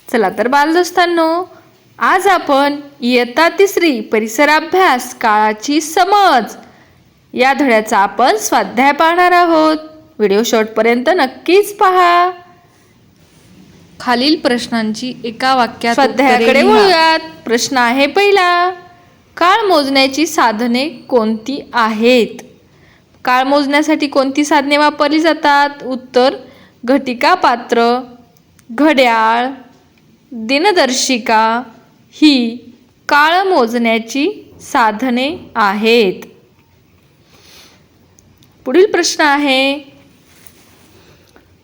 चला तर बालदोस्तांनो, आज आपण इयत्ता 3 परिसर अभ्यास काळाची समज या धड्याचा आपण स्वाध्याय पाहणार आहोत। व्हिडिओ शेवटपर्यंत नक्कीच पहा। खालील प्रश्नांची एका वाक्यात स्वाध्यायाकडे वळूयात। प्रश्न आहे पहिला, काळ मोजण्याची साधने कोणती आहेत? काळ मोजण्यासाठी कोणती साधने वापरली जातात? उत्तर, घटिका पात्र, घड्याळ, दिनदर्शिका ही काळ मोजण्याची साधने आहेत। पुढील प्रश्न आहे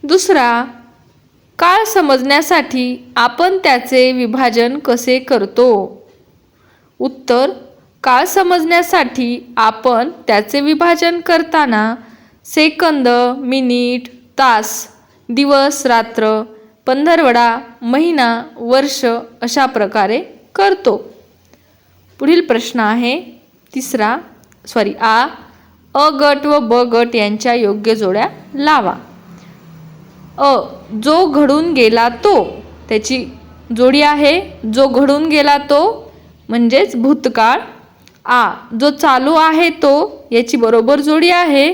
दुसरा, काळ समजण्यासाठी आपण त्याचे विभाजन कसे करतो? उत्तर, काळ समजण्यासाठी आपण त्याचे विभाजन करताना सेकंद, मिनिट, तास, दिवस, रात्र, पंधरवडा, महिना, वर्ष अशा प्रकारे करतो। पुढील प्रश्न आहे तिसरा, अ गट व ब गट यांच्या योग्य जोड्या लावा। जो घडून गेला तो, त्याची जोडी आहे जो घडून गेला तो म्हणजेच भूतकाळ। जो चालू आहे तो, याची बरोबर जोडी आहे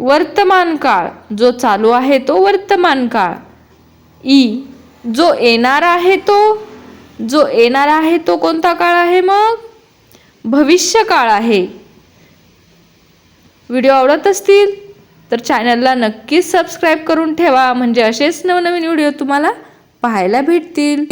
वर्तमान काळ, जो चालू आहे तो वर्तमान काळ। जो येणार आहे तो, जो येणार आहे तो कोणता काळ आहे? मग भविष्य काळ आहे। व्हिडिओ आवडत असतील तर चॅनलला नक्कीच सबस्क्राईब करून ठेवा, म्हणजे असेच नवनवीन व्हिडिओ तुम्हाला पाहायला भेटतील।